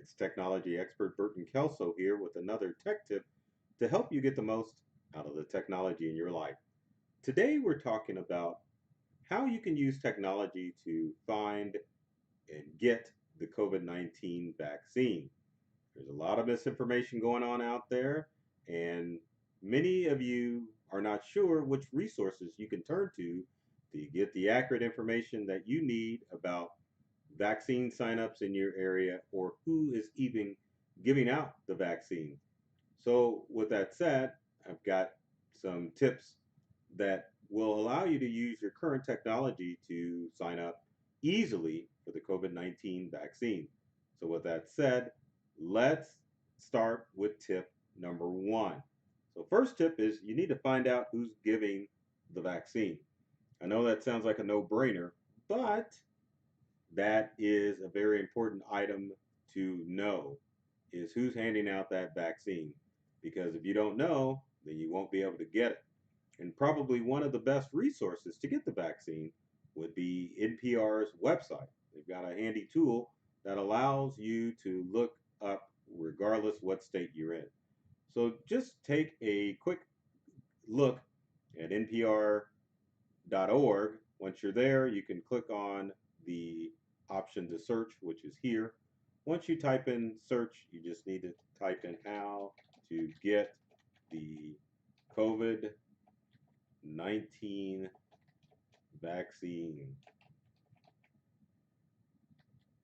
It's technology expert Burton Kelso here with another tech tip to help you get the most out of the technology in your life. Today we're talking about how you can use technology to find and get the COVID-19 vaccine. There's a lot of misinformation going on out there, and many of you are not sure which resources you can turn to get the accurate information that you need about vaccine signups in your area or who is even giving out the vaccine. So, with that said, I've got some tips that will allow you to use your current technology to sign up easily for the COVID 19 vaccine. So, with that said, let's start with tip number one. So, first tip is you need to find out who's giving the vaccine. I know that sounds like a no brainer, but that is a very important item to know is who's handing out that vaccine. Because if you don't know, then you won't be able to get it. And probably one of the best resources to get the vaccine would be NPR's website. They've got a handy tool that allows you to look up regardless what state you're in. So just take a quick look at npr.org. Once you're there, you can click on the option to search, which is here. Once you type in search, you just need to type in how to get the COVID 19 vaccine.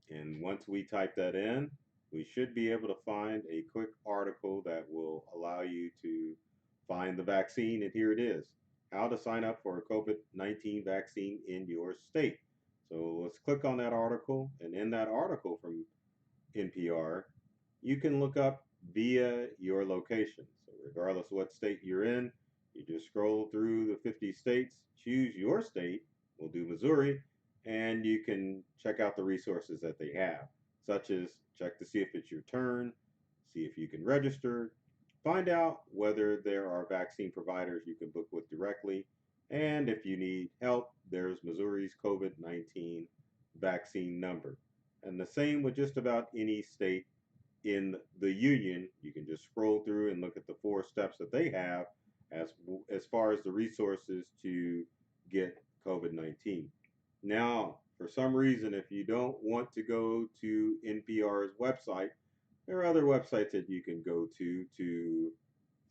And once we type that in, we should be able to find a quick article that will allow you to find the vaccine. And here it is, how to sign up for a COVID-19 vaccine in your state. So let's click on that article. And in that article from NPR, you can look up via your location. So regardless of what state you're in, you just scroll through the 50 states, choose your state, we'll do Missouri, and you can check out the resources that they have, such as check to see if it's your turn, see if you can register, find out whether there are vaccine providers you can book with directly, and if you need help, there's Missouri's COVID-19 vaccine number. And the same with just about any state in the union. You can just scroll through and look at the 4 steps that they have as far as the resources to get COVID-19. Now, for some reason, if you don't want to go to NPR's website, there are other websites that you can go to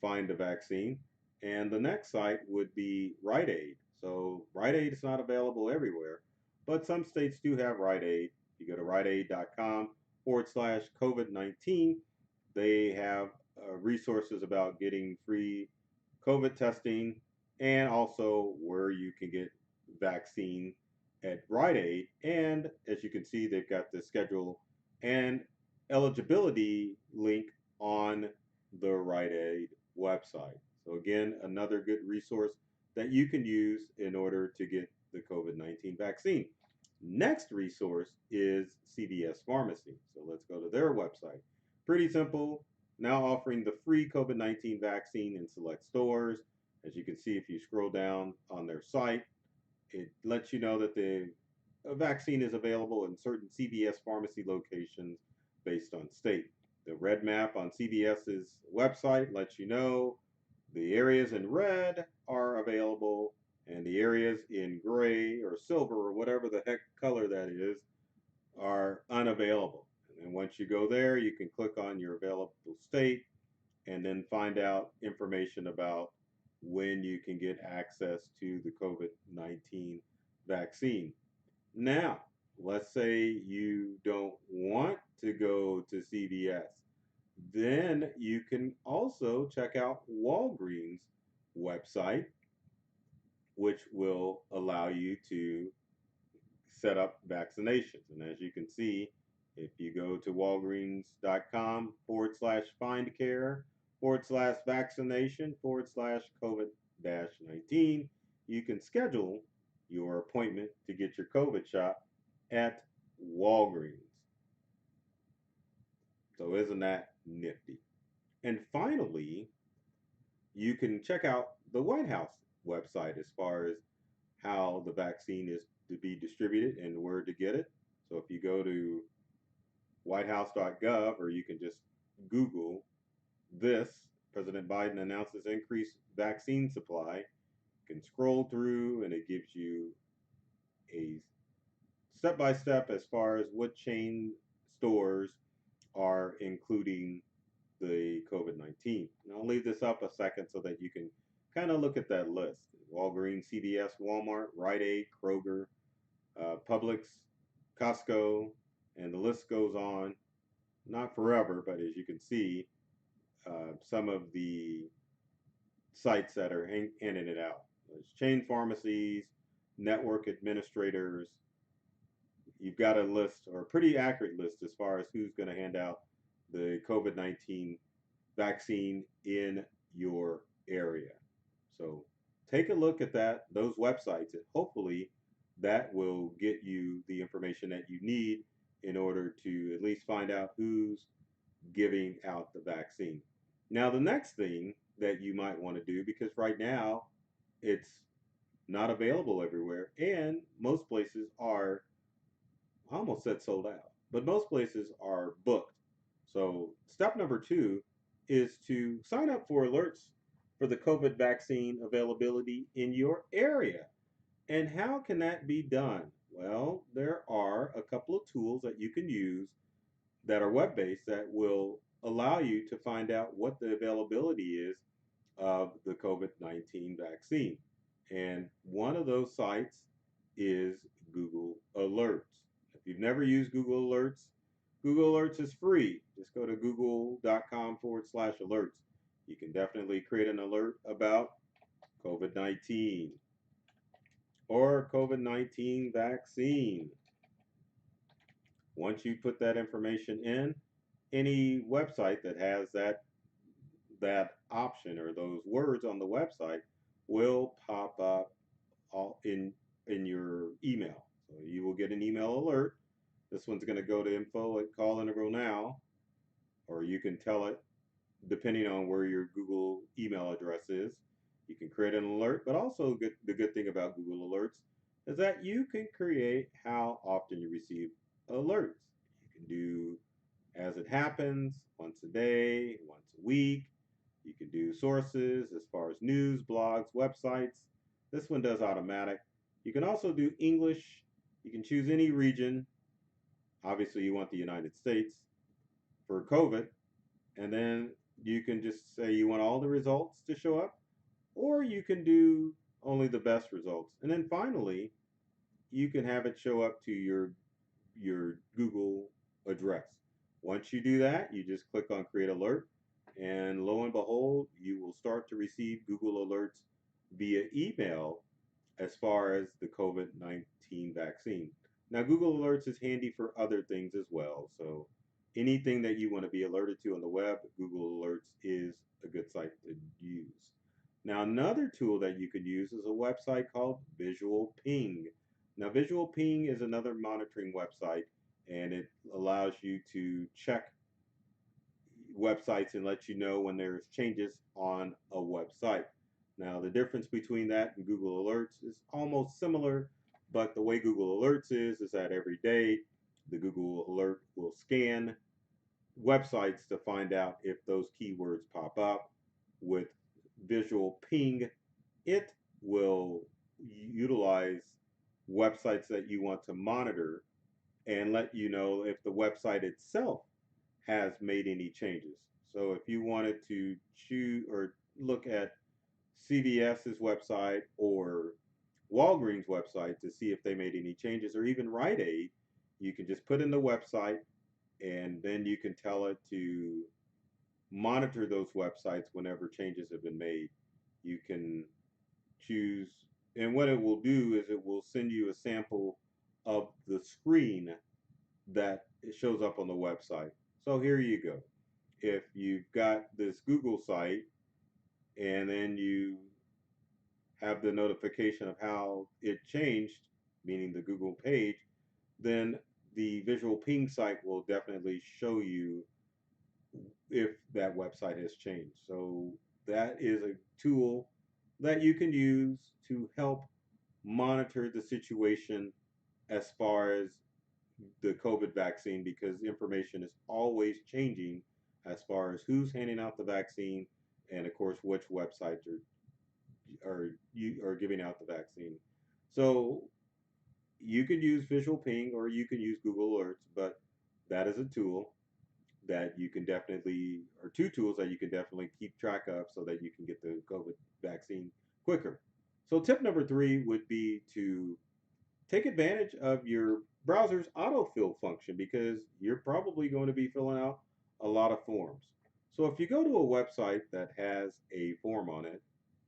find a vaccine. And the next site would be Rite Aid. So Rite Aid is not available everywhere, but some states do have Rite Aid. You go to riteaid.com /COVID-19. They have resources about getting free COVID testing and also where you can get vaccine at Rite Aid. And as you can see, they've got the schedule and eligibility link on the Rite Aid website. So again, another good resource that you can use in order to get the COVID-19 vaccine. Next resource is CVS Pharmacy. So let's go to their website. Pretty simple. Now offering the free COVID-19 vaccine in select stores. As you can see, if you scroll down on their site, it lets you know that the vaccine is available in certain CVS pharmacy locations based on state. The red map on CVS's website lets you know the areas in red are available and the areas in gray or silver or whatever the heck color that is are unavailable. And then once you go there, you can click on your available state and then find out information about when you can get access to the COVID-19 vaccine. Now, let's say you don't want to go to CVS. Then you can also check out Walgreens' website, which will allow you to set up vaccinations. And as you can see, if you go to walgreens.com /find care /vaccination /COVID 19, you can schedule your appointment to get your COVID shot at Walgreens. So isn't that nifty? And finally, you can check out the White House website as far as how the vaccine is to be distributed and where to get it. So if you go to whitehouse.gov, or you can just Google this. President Biden announces increased vaccine supply. You can scroll through and it gives you a step by step as far as what chain stores are including the COVID 19. And I'll leave this up a second so that you can kind of look at that list. Walgreens, CVS, Walmart, Rite Aid, Kroger, Publix, Costco, and the list goes on. Not forever, but as you can see, some of the sites that are handing it out. There's chain pharmacies, network administrators. You've got a list, or a pretty accurate list, as far as who's going to hand out the COVID 19 vaccine in your area. So take a look at those websites, and hopefully that will get you the information that you need in order to at least find out who's giving out the vaccine. Now, the next thing that you might want to do, because right now it's not available everywhere, and most places are, I almost said sold out, but most places are booked. So, step number two is to sign up for alerts for the COVID vaccine availability in your area. And how can that be done? Well, there are a couple of tools that you can use that are web based that will allow you to find out what the availability is of the COVID 19 vaccine. And one of those sites is Google Alerts. If you've never used Google Alerts is free. Just go to google.com/alerts. You can definitely create an alert about COVID 19 or COVID 19 vaccine. Once you put that information in, any website that has that option or those words on the website will pop up all in your email. So you will get an email alert. This one's going to go to info at Call Integral Now, or you can tell it depending on where your Google email address is. You can create an alert, but also the good thing about Google Alerts is that you can create how often you receive alerts. You can do as it happens, once a day, once a week. You can do sources as far as news, blogs, websites. This one does automatic. You can also do English. You can choose any region. Obviously, you want the United States for COVID. And then you can just say you want all the results to show up, or you can do only the best results. And then finally, you can have it show up to your Google address. Once you do that, you just click on Create Alert, and lo and behold, you will start to receive Google Alerts via email as far as the COVID 19 vaccine. Now, Google Alerts is handy for other things as well. So, anything that you want to be alerted to on the web, Google Alerts is a good site to use. Now, another tool that you can use is a website called Visual Ping. Now, Visual Ping is another monitoring website, and it allows you to check websites and let you know when there's changes on a website. Now, the difference between that and Google Alerts is almost similar, but the way Google Alerts is that every day the Google Alert will scan websites to find out if those keywords pop up. With Visual Ping, it will utilize websites that you want to monitor and let you know if the website itself has made any changes. So if you wanted to choose or look at CVS's website or Walgreens website to see if they made any changes, or even Rite Aid, you can just put in the website and then you can tell it to monitor those websites whenever changes have been made. You can choose, and what it will do is it will send you a sample of the screen that it shows up on the website. So here you go. If you've got this Google site and then you have the notification of how it changed, meaning the Google page, then the Visual Ping site will definitely show you if that website has changed. So that is a tool that you can use to help monitor the situation as far as the COVID vaccine because information is always changing as far as who's handing out the vaccine and of course which websites are giving out the vaccine. So you can use Visual Ping or you can use Google Alerts, but that is a tool that you can definitely, or two tools that you can definitely keep track of so that you can get the COVID vaccine quicker. So tip number three would be to take advantage of your browser's autofill function because you're probably going to be filling out a lot of forms. So if you go to a website that has a form on it,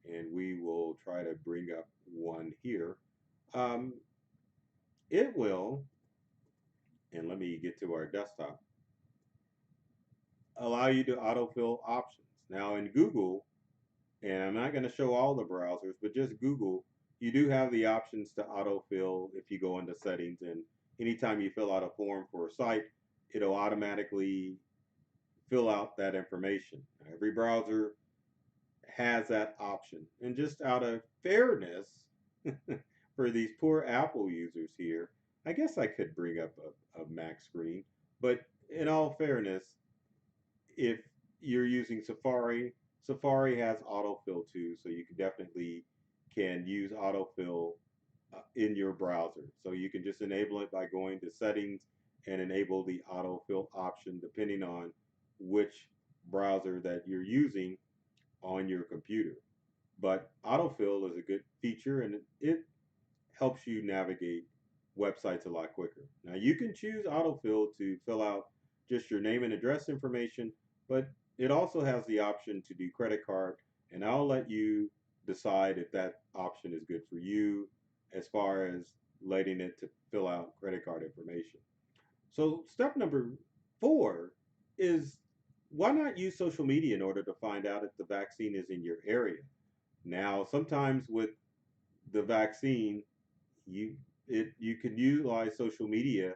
and we will try to bring up one here, um, it will, and let me get to our desktop, allow you to autofill options. Now in Google, and I'm not going to show all the browsers, but just Google, you do have the options to autofill if you go into settings. And anytime you fill out a form for a site, it'll automatically fill out that information. Every browser has that option. And just out of fairness for these poor Apple users here, I guess I could bring up a Mac screen, but in all fairness, if you're using Safari, Safari has autofill too, so you can definitely can use autofill in your browser. So you can just enable it by going to settings and enable the autofill option depending on which browser that you're using on your computer. But autofill is a good feature and it helps you navigate websites a lot quicker. Now you can choose autofill to fill out just your name and address information, but it also has the option to do credit card, and I'll let you decide if that option is good for you as far as letting it to fill out credit card information. So step number four is why not use social media in order to find out if the vaccine is in your area? Now, sometimes with the vaccine, you you can utilize social media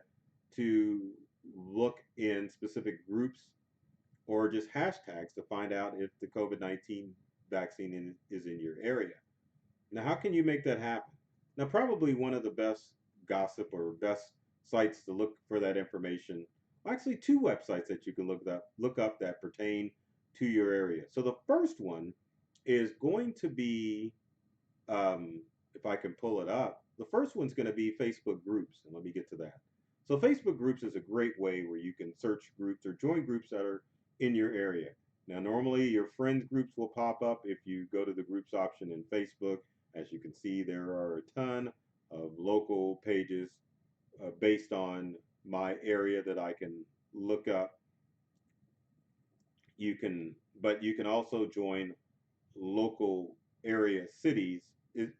to look in specific groups or just hashtags to find out if the COVID-19 vaccine is in your area. Now, how can you make that happen? Now, probably one of the best gossip or best sites to look for that information, well, actually two websites that you can look up that pertain to your area. So the first one is going to be if I can pull it up, the first one's going to be Facebook groups. And let me get to that. So, Facebook groups is a great way where you can search groups or join groups that are in your area. Now, normally your friends groups will pop up if you go to the groups option in Facebook. As you can see, there are a ton of local pages based on my area that I can look up. You can, but you can also join local area cities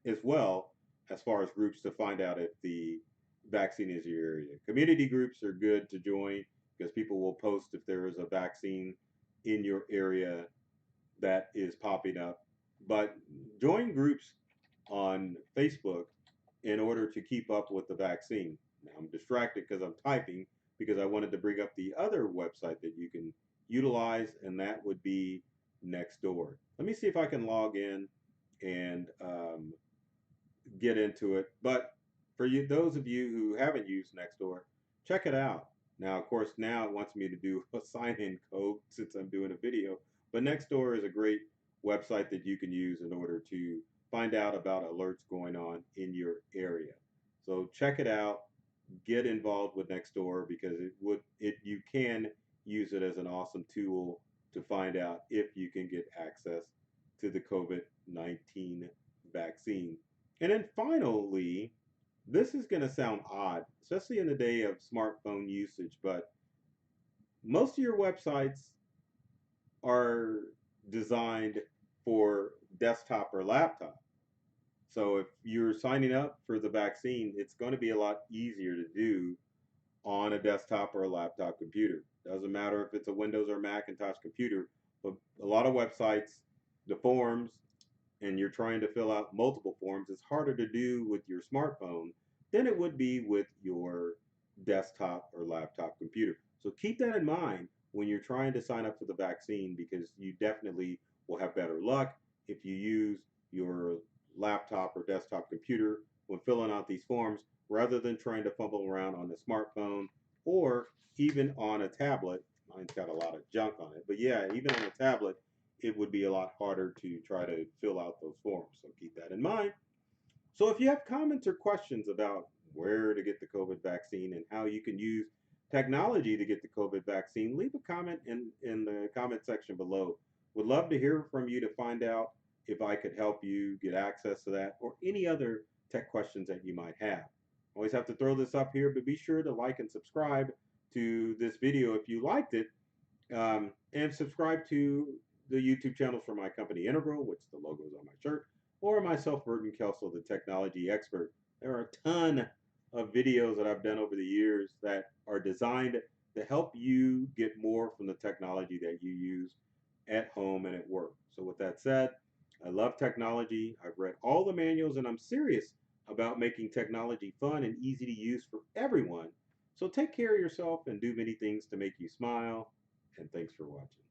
as well as far as groups to find out if the vaccine is your area. Community groups are good to join because people will post if there is a vaccine in your area that is popping up. But join groups on Facebook in order to keep up with the vaccine. Now I'm distracted because I'm typing because I wanted to bring up the other website that you can utilize, and that would be Nextdoor. Let me see if I can log in and get into it. But for you, those of you who haven't used Nextdoor, check it out. Now, of course, now it wants me to do a sign-in code since I'm doing a video. But Nextdoor is a great website that you can use in order to find out about alerts going on in your area. So check it out. Get involved with Nextdoor because you can use it as an awesome tool to find out if you can get access to the COVID-19 vaccine. And then finally, this is going to sound odd, especially in the day of smartphone usage, but most of your websites are designed for desktop or laptop. So if you're signing up for the vaccine, it's going to be a lot easier to do on a desktop or a laptop computer. Doesn't matter if it's a Windows or Macintosh computer, but a lot of websites, the forms, and you're trying to fill out multiple forms, it's harder to do with your smartphone than it would be with your desktop or laptop computer. So keep that in mind when you're trying to sign up for the vaccine because you definitely will have better luck if you use your laptop or desktop computer when filling out these forms rather than trying to fumble around on the smartphone or even on a tablet. Mine's got a lot of junk on it, but yeah, even on a tablet, it would be a lot harder to try to fill out those forms. So keep that in mind. So if you have comments or questions about where to get the COVID vaccine and how you can use technology to get the COVID vaccine, leave a comment in the comment section below. Would love to hear from you to find out if I could help you get access to that or any other tech questions that you might have. Always have to throw this up here, but be sure to like and subscribe to this video if you liked it, and subscribe to the YouTube channels for my company Integral, which the logo is on my shirt, or myself, Burton Kelso, the technology expert. There are a ton of videos that I've done over the years that are designed to help you get more from the technology that you use at home and at work. So with that said, I love technology. I've read all the manuals and I'm serious about making technology fun and easy to use for everyone. So take care of yourself and do many things to make you smile. And thanks for watching.